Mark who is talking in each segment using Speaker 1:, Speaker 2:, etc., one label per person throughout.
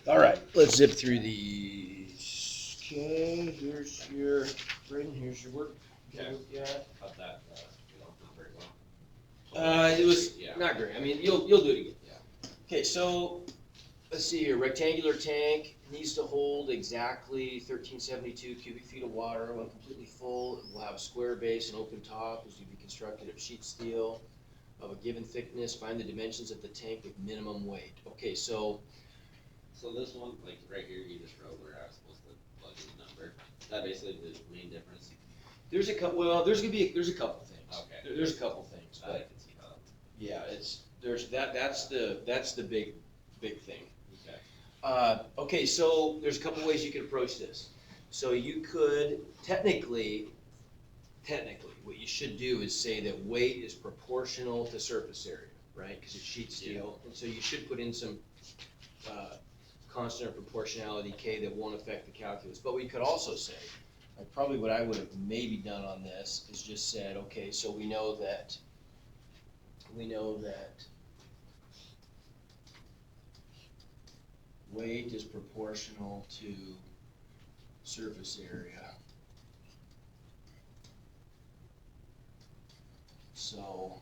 Speaker 1: All right, let's zip through these. Okay, here's your, Braden, here's your work.
Speaker 2: Okay.
Speaker 1: Yeah.
Speaker 2: How'd that, not very well?
Speaker 1: It was
Speaker 2: Yeah.
Speaker 1: not great. I mean, you'll do it again.
Speaker 2: Yeah.
Speaker 1: Okay, so let's see here. Rectangular tank needs to hold exactly 1372 cubic feet of water. When completely full, it will have a square base and open top, which will be constructed of sheet steel of a given thickness. Find the dimensions of the tank with minimum weight. Okay, so
Speaker 2: So this one, like right here, you just wrote where I was supposed to plug in the number. Is that basically the main difference?
Speaker 1: there's a couple. Well, there's a couple things.
Speaker 2: Okay.
Speaker 1: There's a couple things,
Speaker 2: I
Speaker 1: but
Speaker 2: can see how.
Speaker 1: yeah, there's that's the big thing.
Speaker 2: Okay.
Speaker 1: Okay, so there's a couple ways you could approach this. So you could technically, what you should do is say that weight is proportional to surface area, right? Because it's sheet steel, and so you should put in some constant or proportionality K that won't affect the calculus. But we could also say, like probably what I would have maybe done on this is just said, okay, so we know that weight is proportional to surface area. So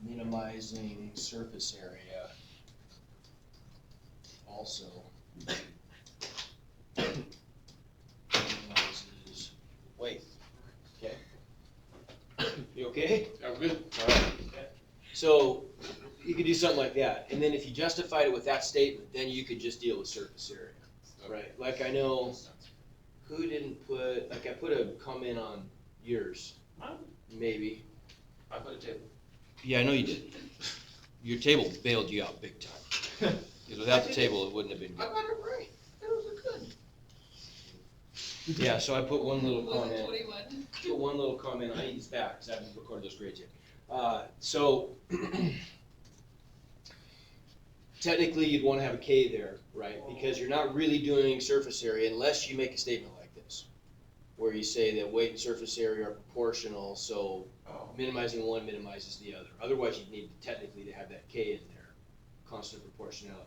Speaker 1: minimizing surface area also minimizes weight. Okay. You okay?
Speaker 2: I'm good.
Speaker 1: All right. So you could do something like that, and then if you justified it with that statement, then you could just deal with surface area, right? Like I know who didn't put, like I put a comment on yours, maybe.
Speaker 2: I put a table.
Speaker 1: Yeah, I know you did. Your table bailed you out big time. Because without the table, it wouldn't have been
Speaker 2: I
Speaker 1: good.
Speaker 2: got it right. That was good.
Speaker 1: Yeah, so I put one little
Speaker 3: Was it
Speaker 1: comment.
Speaker 3: 21?
Speaker 1: Put one little comment. I need this back because I haven't recorded those grades yet. So technically, you'd want to have a K there, right? Because you're not really doing surface area unless you make a statement like this, where you say that weight and surface area are proportional, so minimizing one minimizes the other. Otherwise, you'd need technically to have that K in there, constant proportionality.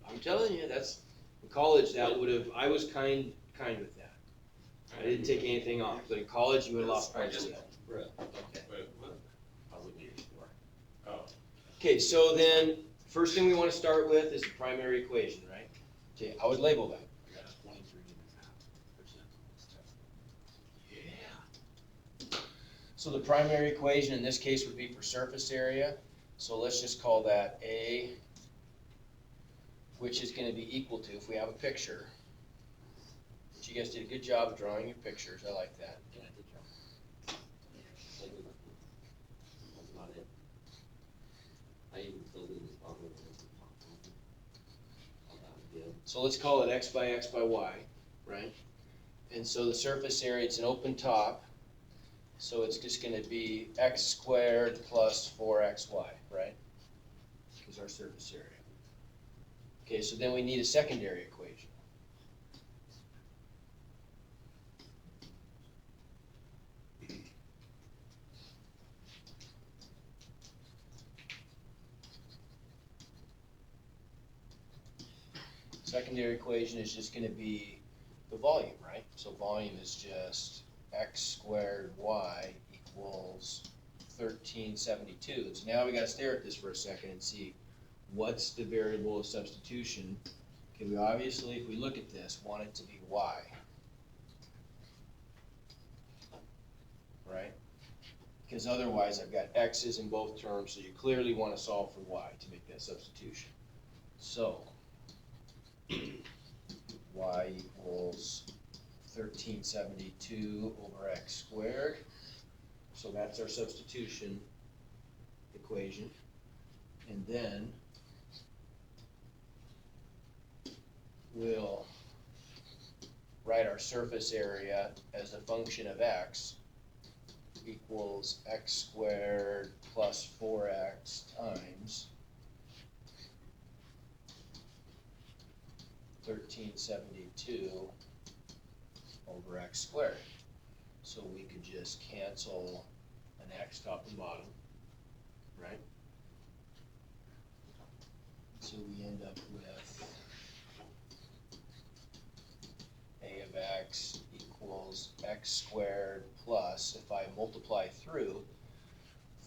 Speaker 1: I'm telling you, that's in college. That would have. I was kind with that. I didn't take anything off, but in college, you would have lost points to that.
Speaker 2: Really?
Speaker 1: Okay.
Speaker 2: Wait, what? I was looking at it before. Oh.
Speaker 1: Okay, so then, first thing we want to start with is the primary equation, right? Okay, I would label that.
Speaker 2: I got a 23.5%.
Speaker 1: Yeah. So the primary equation in this case would be for surface area. So let's just call that A, which is going to be equal to, if we have a picture, which you guys did a good job of drawing your pictures. I like that.
Speaker 2: Yeah, I did try. That's not it. I even filled in this bubble.
Speaker 1: So let's call it X by Y, right? And so the surface area, it's an open top. So it's just going to be x squared plus 4xy, right? Is our surface area. Okay, so then we need a secondary equation. Secondary equation is just going to be the volume, right? So volume is just x squared y equals 1372. So now we got to stare at this for a second and see what's the variable of substitution. Okay, we obviously, if we look at this, want it to be y, right? Because otherwise I've got x's in both terms, so you clearly want to solve for y to make that substitution. So y equals 1372 over x squared. So that's our substitution equation. And then we'll write our surface area as a function of x equals x squared plus 4x times 1372 over x squared. So we could just cancel an x top and bottom, right? multiply through.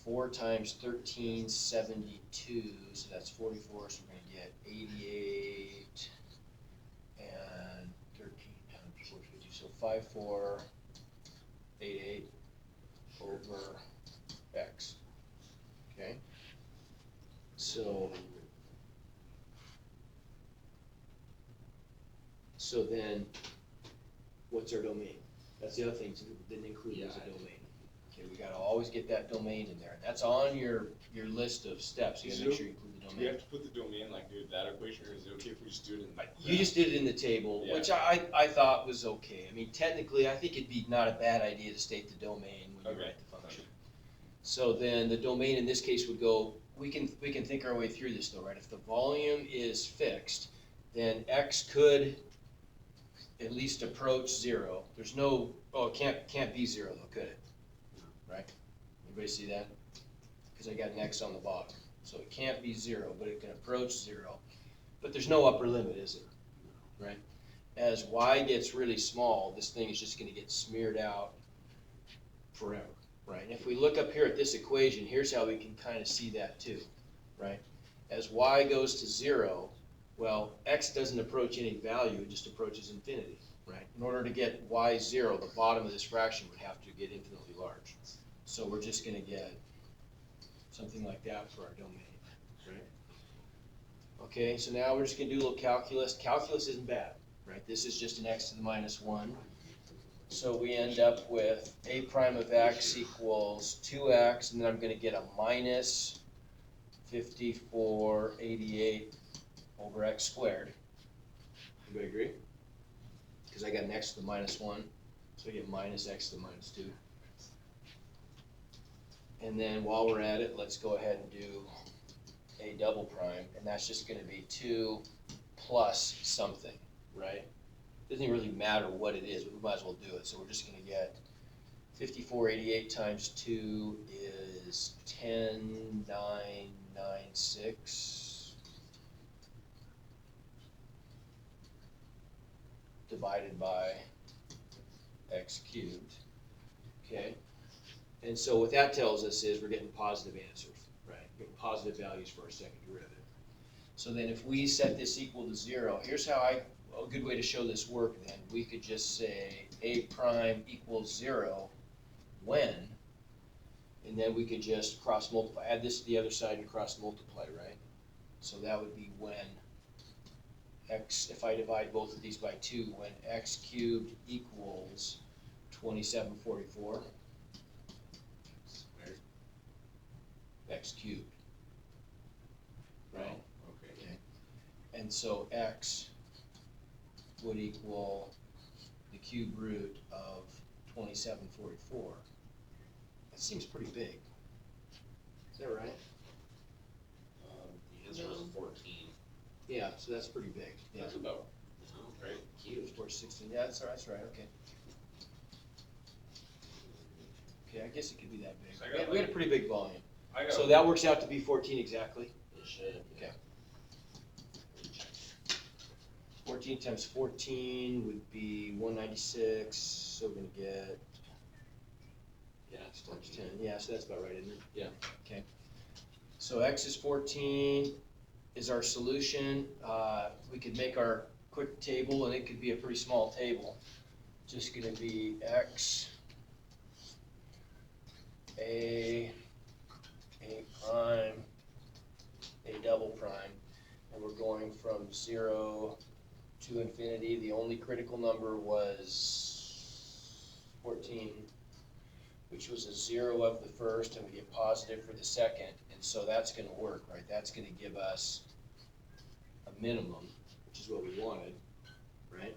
Speaker 1: 4 times 1372, so that's 44, so we're gonna get 88, and 13 times 450, so 5488 over x, okay? So then, what's our domain? That's the other thing too, didn't include as a domain. Okay, we gotta always get that domain in there. That's on your list of steps. You gotta make sure you include the
Speaker 3: Do we
Speaker 1: domain.
Speaker 3: have to put the domain, like do that equation, or is it okay if we just do it in like?
Speaker 1: You just did it in the table, which
Speaker 3: Yeah.
Speaker 1: I thought was okay. I mean, technically, I think it'd be not a bad idea to state the domain when you
Speaker 3: Okay.
Speaker 1: write the function. So then the domain in this case would go, we can think our way through this though, right? If the volume is fixed, then x could at least approach 0. There's no, oh, it can't be 0 though, could it? Right? Anybody see that? Because I got an x on the bottom. So it can't be 0, but it can approach 0. But there's no upper limit, is there? Right? As y gets really small, this thing is just going to get smeared out forever. Right? And if we look up here at this equation, here's how we can kind of see that too. Right? As y goes to 0, well, x doesn't approach any value, it just approaches infinity. Right? In order to get y 0, the bottom of this fraction would have to get infinitely large. So we're just going to get something like that for our domain. Right? Okay, so now we're just going to do a little calculus. Calculus isn't bad. Right? This is just an x to the minus 1. So we end up with a prime of x equals 2x, and then I'm going to get a minus 5488 over x squared. Everybody agree? Because I got an x to the minus 1, so I get minus x to the minus 2. And then while we're at it, let's go ahead and do a double prime, and that's just going to be 2 plus something, right? Doesn't even really matter what it is, but we might as well do it. So we're just going to get 5488 times 2 is 10996 divided by x cubed, okay? And so what that tells us is we're getting positive answers, right? We're getting positive values for our second derivative. So then if we set this equal to 0, here's how a good way to show this work then. We could just say a prime equals 0 when, and then we could just cross multiply, add this to the other side and cross multiply, right? So that would be when x, if I divide both of these by 2, when x cubed equals 2744. X cubed, right?
Speaker 3: Okay.
Speaker 1: And so x would equal the cube root of 2744. That seems pretty big. Is that right?
Speaker 2: The answer was 14.
Speaker 1: Yeah, so that's pretty big. Yeah.
Speaker 3: That's about, right?
Speaker 1: Cube, 16. Yeah, that's right. Okay. Okay, I guess it could be that big.
Speaker 3: So I got
Speaker 1: We had a pretty big volume.
Speaker 3: I got.
Speaker 1: So that works out to be 14 exactly.
Speaker 2: It should.
Speaker 1: Okay. 14 times 14 would be 196, so we're going to get
Speaker 2: Yeah, it's
Speaker 1: times
Speaker 2: 14.
Speaker 1: 10. Yeah, so that's about right, isn't it?
Speaker 2: Yeah.
Speaker 1: Okay. So x is 14 is our solution. We could make our quick table, and it could be a pretty small table. Just going to be x, a prime, a double prime, and we're going from 0 to infinity. The only critical number was 14, which was a 0 of the first, and we get positive for the second, and so that's going to work, right? That's going to give us a minimum, which is what we wanted, right?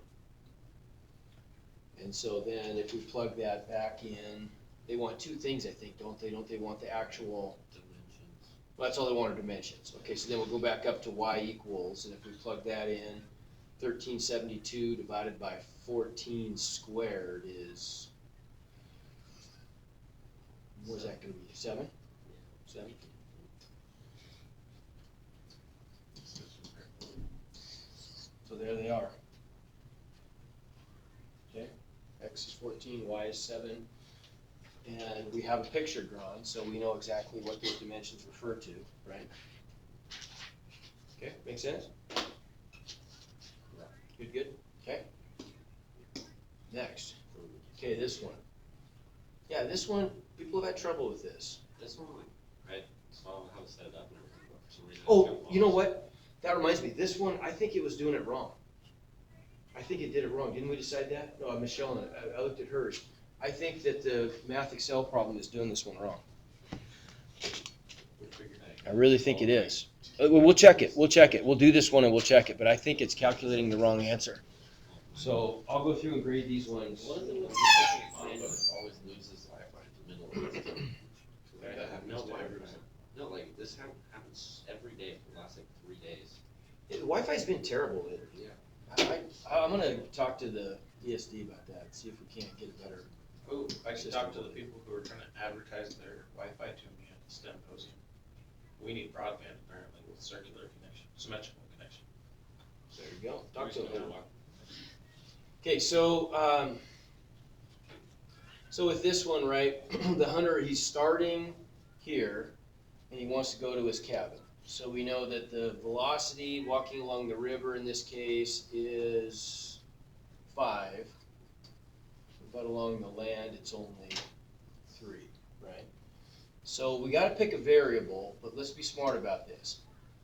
Speaker 1: And so then if we plug that back in, they want two things, I think, don't they? Don't they want the actual
Speaker 2: Dimensions.
Speaker 1: well, that's all they want are dimensions. Okay, so then we'll go back up to y equals, and if we plug that in, 1372 divided by 14 squared is, what is that going to be, 7? 7? So there they are. Okay, x is 14, y is 7, And we have a picture drawn, so we know exactly what those dimensions refer to, right? Okay, make sense? Good, good, okay. Next, okay, this one. Yeah, this one, people have had trouble with this.
Speaker 2: This one, like, I saw how to set it up and everything, but for some reason.
Speaker 1: Oh, you know what? That reminds me, this one, I think it was doing it wrong. I think it did it wrong. Didn't we decide that? No, Michelle, and I looked at hers. I think that the Math Excel problem is doing this one wrong. I really think it is. We'll check it. We'll check it. We'll do this one and we'll check it. But I think it's calculating the wrong answer. So I'll go through and grade these ones.
Speaker 2: What is it with find, but it always loses Wi-Fi in the middle of it?
Speaker 3: That happens
Speaker 2: No
Speaker 3: to
Speaker 2: Wi-Fi.
Speaker 3: everyone.
Speaker 2: No, like, this happens every day for the last, like, 3 days.
Speaker 1: The Wi-Fi's been terrible lately.
Speaker 2: Yeah.
Speaker 1: I'm gonna talk to the ESD about that, see if we can't get a better.
Speaker 4: Oh, I should talk to the people who are trying to advertise their Wi-Fi to me at the STEM Symposium. We need broadband apparently with circular connection, symmetrical connection.
Speaker 1: There you go. Talk to
Speaker 3: Always
Speaker 1: them.
Speaker 3: know what-
Speaker 1: Okay, so with this one, right, the hunter, he's starting here, and he wants to go to his cabin. So we know that the velocity walking along the river in this case is 5, but along the land it's only 3, right? So we gotta pick a variable, but let's be smart about this.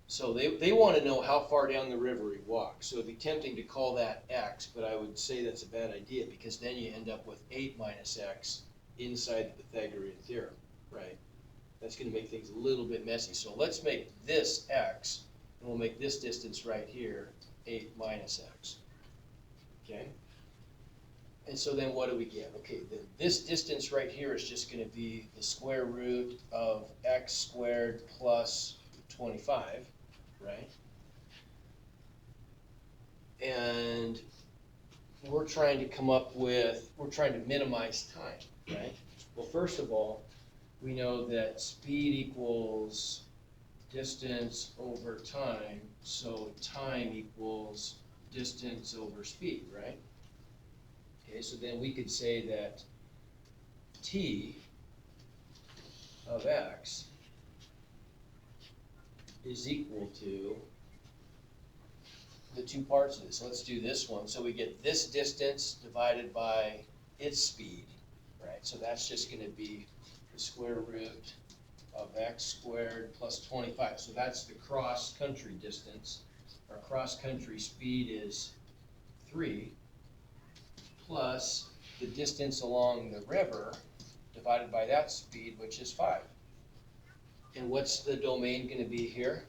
Speaker 1: So they wanna know how far down the river he walks. So it'd be tempting to call that x, but I would say that's a bad idea because then you end up with 8 minus x inside the Pythagorean theorem, right? That's gonna make things a little bit messy. So let's make this x, and we'll make this distance right here 8 minus x, okay? And so then what do we get? Okay, then this distance right here is just gonna be the square root of x squared plus 25, right? And we're trying to minimize time, right? Well, first of all, we know that speed equals distance over time, so time equals distance over speed, right? Okay, so then we could say that t of x is equal to the two parts of this. So let's do this one. So we get this distance divided by its speed, right? So that's just gonna be the square root of x squared plus 25. So that's the cross-country distance. Our cross-country speed is 3 plus the distance along the river divided by that speed, which is 5. And what's the domain going to be here?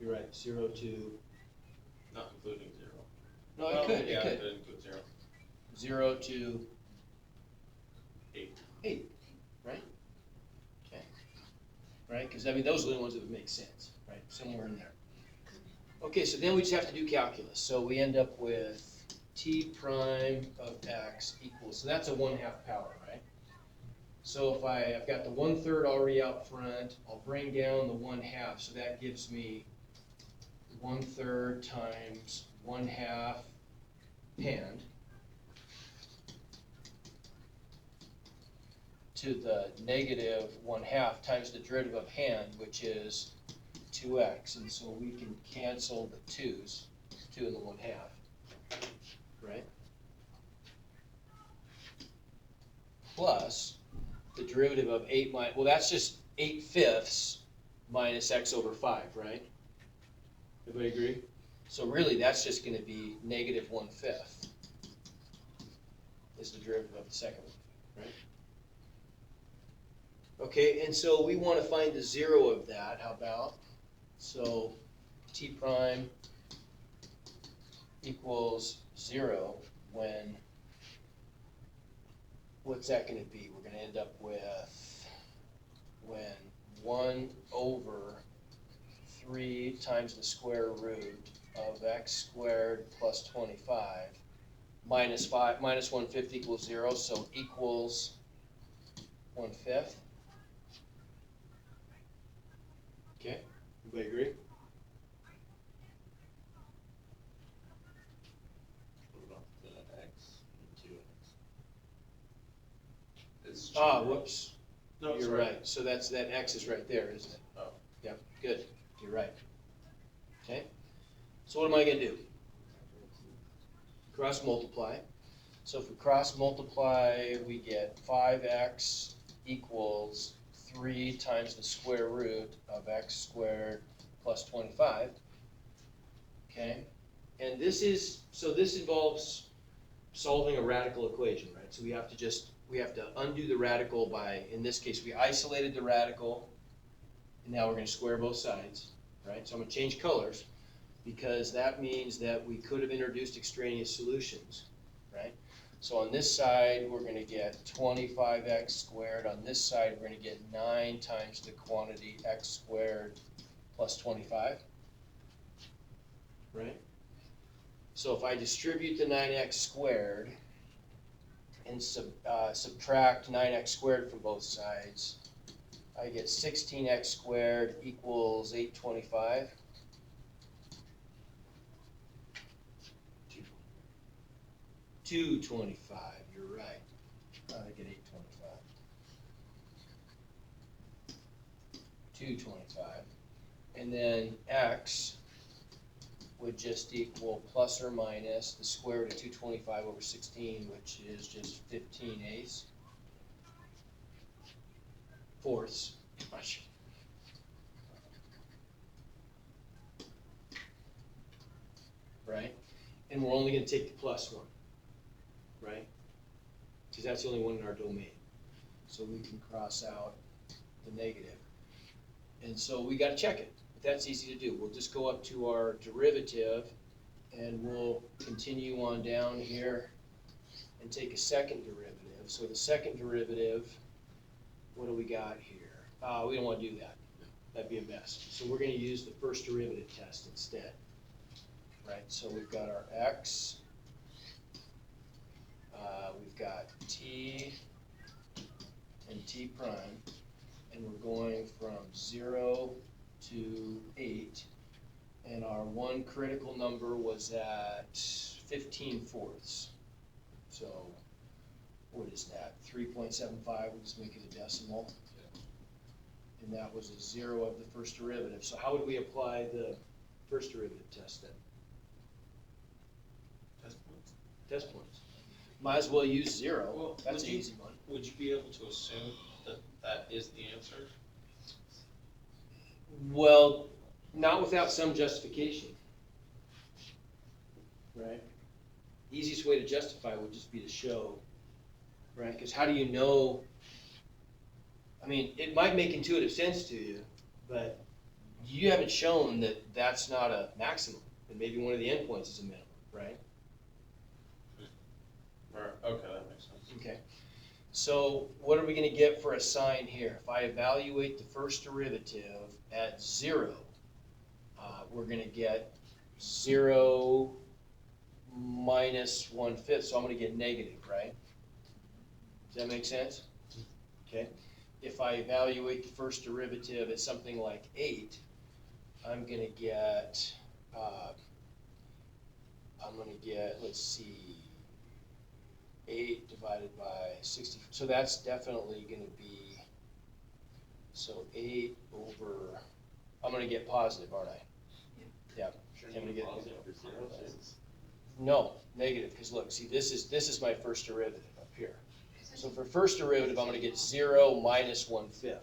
Speaker 1: You're right, 0 to,
Speaker 4: Not including 0.
Speaker 1: no,
Speaker 4: Oh,
Speaker 1: it could,
Speaker 4: yeah,
Speaker 1: it could.
Speaker 4: it could include 0.
Speaker 1: 0 to
Speaker 4: 8.
Speaker 1: 8, right? Okay. Right, because I mean, those are the ones that would make sense, right? Somewhere in there. Okay, so then we just have to do calculus. So we end up with t prime of x equals, so that's a 1/2 power, right? So if I've got the 1/3 already out front, I'll bring down the 1/2, so that gives me 1/3 times 1/2 hand to the negative 1/2 times the derivative of hand, which is 2x, and so we can cancel the 2's, 2 and the 1/2, right? Plus the derivative of 8 minus, well, that's just 8/5 minus x over 5, right? Everybody agree? So really, that's just gonna be negative 1/5 is the derivative of the second one, right? Okay, and so we want to find the 0 of that, how about? So t prime equals 0 when, what's that going to be? We're going to end up with when 1/3 times the square root of x squared plus 25 minus 1/5 equals 0, so equals 1/5. Okay, everybody agree? Whoops,
Speaker 4: No,
Speaker 1: you're right, so that X is right there, isn't it?
Speaker 4: Oh.
Speaker 1: Yep, good, you're right. Okay, so what am I gonna do? Cross multiply. So if we cross multiply, we get 5x equals 3 times the square root of x squared plus 25. Okay, and this involves solving a radical equation, right? So we have to undo the radical by, in this case, we isolated the radical, and now we're gonna square both sides, right? So I'm gonna change colors, because that means that we could have introduced extraneous solutions, right? So on this side, we're gonna get 25x squared. On this side, we're gonna get 9 times the quantity x squared plus 25, right? So if I distribute the 9x squared and subtract 9x squared from both sides, I get 16x squared equals 825. 225, you're right. I get 825. 225. And then x would just equal plus or minus the square root of 225 over 16, which is just 15/8. Fourths. Right? And we're only going to take the plus one. Right? Because that's the only one in our domain. So we can cross out the negative. And so we got to check it. But that's easy to do. We'll just go up to our derivative, and we'll continue on down here and take a second derivative. So the second derivative, what do we got here? We don't want to do that. That'd be a mess. So we're going to use the first derivative test instead. Right? So we've got our x. We've got t and t prime, and we're going from 0 to 8, and our one critical number was at 15/4. So what is that? 3.75, we'll just make it a decimal. And that was a 0 of the first derivative. So how would we apply the first derivative test then? Test points. Might as well use 0.
Speaker 4: Well,
Speaker 1: That's an easy one.
Speaker 4: Would you be able to assume that that is the answer?
Speaker 1: Well, not without some justification. Right? Easiest way to justify would just be to show, right? Because how do you know? I mean, it might make intuitive sense to you, but you haven't shown that that's not a maximum, and maybe one of the endpoints is a minimum, right?
Speaker 4: Okay, that makes sense.
Speaker 1: Okay. So what are we going to get for a sign here? If I evaluate the first derivative at 0, we're going to get 0 minus 1/5, so I'm going to get negative, right? Does that make sense? Okay. If I evaluate the first derivative at something like 8, I'm going to get, let's see, 8 divided by 60. So that's definitely going to be, so 8 over, I'm going to get positive, aren't I? Yeah. I'm going to get
Speaker 2: Positive for 0,
Speaker 1: no, negative, because look, see, this is my first derivative up here. So for first derivative, I'm going to get 0 minus 1/5,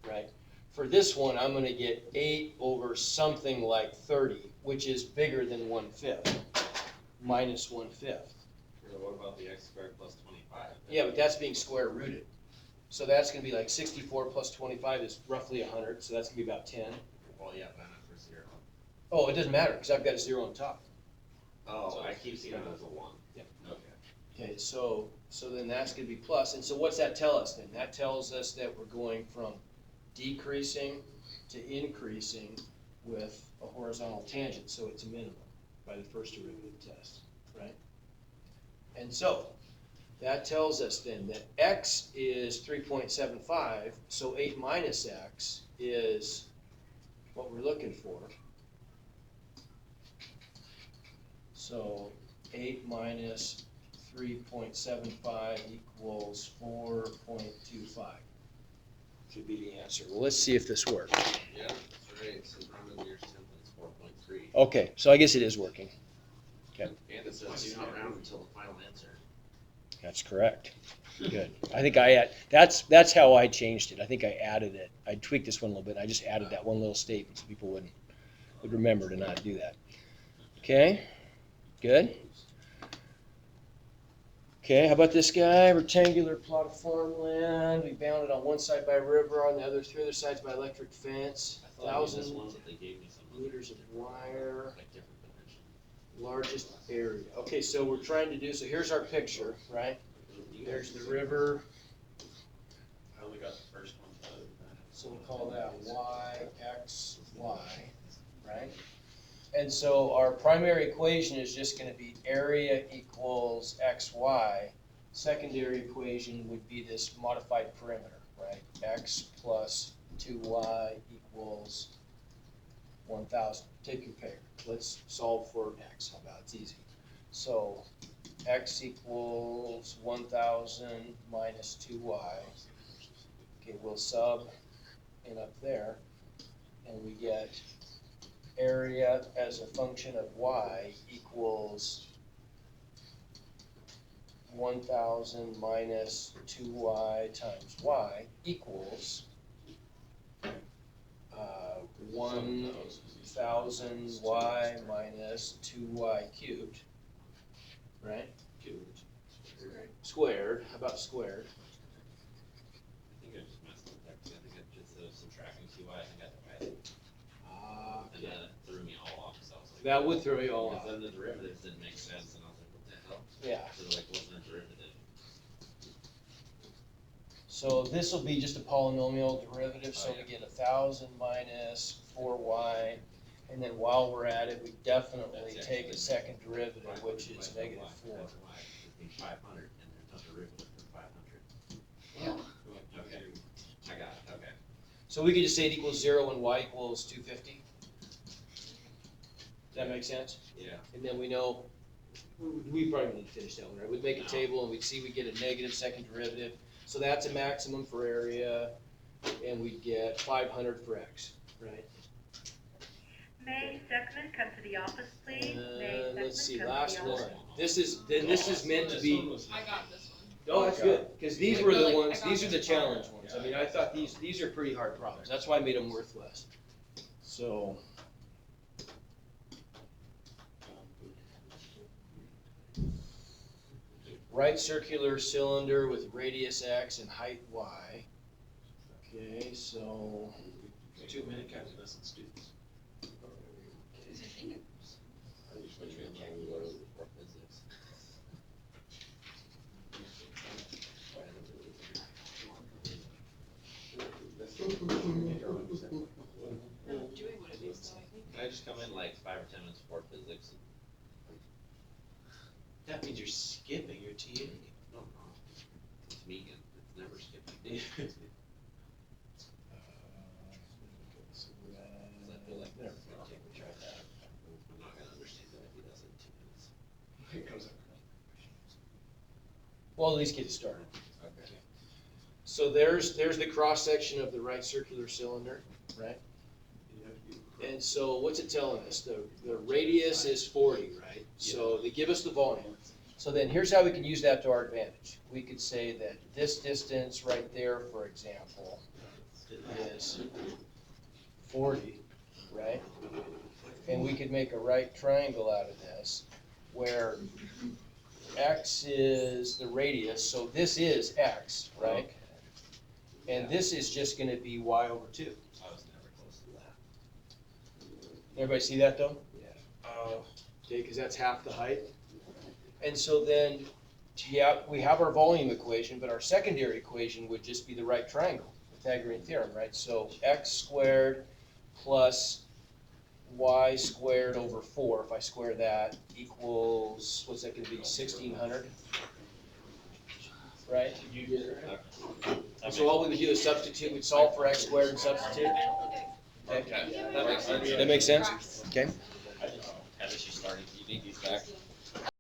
Speaker 1: right? For this one, I'm going to get 8 over something like 30, which is bigger than 1/5, minus 1/5.
Speaker 2: What about the x squared plus 25?
Speaker 1: Yeah, but that's being square rooted. So that's going to be like 64 plus 25 is roughly 100, so that's going to be about 10.
Speaker 2: Well, yeah, but not for 0.
Speaker 1: Oh, it doesn't matter, because I've got a 0 on top.
Speaker 2: Oh,
Speaker 4: So
Speaker 2: I keep seeing it as a 1.
Speaker 1: Yeah.
Speaker 2: Okay.
Speaker 1: Okay, so then that's going to be plus. And so what's that tell us then? That tells us that we're going from decreasing to increasing with a horizontal tangent, so it's a minimum by the first derivative test, right? And so that tells us then that x is 3.75, so 8 minus x is what we're looking for. So 8 minus 3.75 equals 4 4.25. Should be the answer. Well, let's see if this works.
Speaker 2: Yeah, that's right, so rounded nearest 10th, it's 4.3.
Speaker 1: Okay, so I guess it is working.
Speaker 2: And it says do not round until the final answer.
Speaker 1: That's correct. Good. I think that's how I changed it. I think I added it. I tweaked this one a little bit. I just added that one little statement so people would remember to not do that. Okay, good. Okay, how about this guy? Rectangular plot of farmland. We bounded on one side by a river, on the other, three other sides by electric fence.
Speaker 2: I thought this
Speaker 1: 1,000
Speaker 2: ones that they gave me some
Speaker 1: meters of wire.
Speaker 2: like different dimension.
Speaker 1: Largest area. Okay, so we're trying to do, so here's our picture, right? There's the river,
Speaker 4: I only got the first one.
Speaker 1: so we'll call that y, x, y, right? And so our primary equation is just gonna be area equals xy. Secondary equation would be this modified perimeter, right? X plus 2y equals 1,000. Take your pick. Let's solve for x. How about it's easy. So x equals 1,000 minus 2y. Okay, we'll sub in up there, and we get area as a function of y equals 1,000 minus 2y times y equals 1,000 y minus 2y cubed, right? Squared. How about squared?
Speaker 2: I think I just messed up there, 'cause I think I just subtracting 2y, I think I got it. And then it threw me all off, so I was like.
Speaker 1: That would throw you all
Speaker 2: Because
Speaker 1: off.
Speaker 2: then the derivatives didn't make sense, and I was like, what the hell?
Speaker 1: Yeah.
Speaker 2: So like, wasn't a derivative.
Speaker 1: So this will be just a polynomial derivative, so
Speaker 2: Oh, yeah.
Speaker 1: we get 1,000 minus 4y, and then while we're at it, we definitely
Speaker 2: That's
Speaker 1: take a
Speaker 2: actually
Speaker 1: second derivative, which is
Speaker 2: That's
Speaker 1: negative
Speaker 2: why.
Speaker 1: 4.
Speaker 2: That's why. It'd be 500, and there's no derivative for 500.
Speaker 1: Yeah.
Speaker 2: Okay, I got it, okay.
Speaker 1: So we could just say it equals 0 and y equals 250. Does that make sense?
Speaker 2: Yeah.
Speaker 1: And then we know, we probably need to finish that one, right? We'd make a
Speaker 2: No.
Speaker 1: table and we'd see we get a negative second derivative. So that's a maximum for area, and we'd get 500 for x, right?
Speaker 5: May Steckman come to the office, please? May
Speaker 1: Let's see,
Speaker 5: Steckman come
Speaker 1: last
Speaker 5: to the office.
Speaker 1: one. This is meant to be,
Speaker 6: I got this one.
Speaker 1: oh, that's good, because these were the
Speaker 6: Really,
Speaker 1: ones,
Speaker 6: I got
Speaker 1: these are the
Speaker 6: this part.
Speaker 1: challenge ones. I mean, I thought these are pretty hard problems. That's why I made them worth less. So. Right circular cylinder with radius x and height y. Okay, so
Speaker 4: 2-minute calculus, let's do this.
Speaker 2: Which we can't go for physics.
Speaker 6: Doing what it is, though, I think.
Speaker 2: Can I just come in like 5 or 10 minutes before physics?
Speaker 4: That means you're skipping your TA.
Speaker 2: No, no. It's vegan, it's never skipping. Cause I feel like that's gonna take me right there. I'm not gonna understand that if he does it in 2 minutes.
Speaker 1: well, at least get it started.
Speaker 2: Okay.
Speaker 1: So there's the cross section of the right circular cylinder, right? And so what's it telling us? The radius is 40, right? So they give us the volume. So then here's how we can use that to our advantage. We could say that this distance right there, for example, is 40, right? And we could make a right triangle out of this where x is the radius, so this is x, right? And this is just gonna be y over 2.
Speaker 2: I was never close to that.
Speaker 1: Everybody see that though?
Speaker 2: Yeah.
Speaker 1: Okay, because that's half the height. And so then, yeah, we have our volume equation, but our secondary equation would just be the right triangle, Pythagorean theorem, right? So x squared plus y squared over 4, if I square that, equals, what's that gonna be, 1,600? Right?
Speaker 4: You did it right.
Speaker 1: So all we would do is substitute, we'd solve for x squared and substitute.
Speaker 2: Okay, that makes sense.
Speaker 1: That makes sense? Okay.
Speaker 2: Have she started, do you need these back?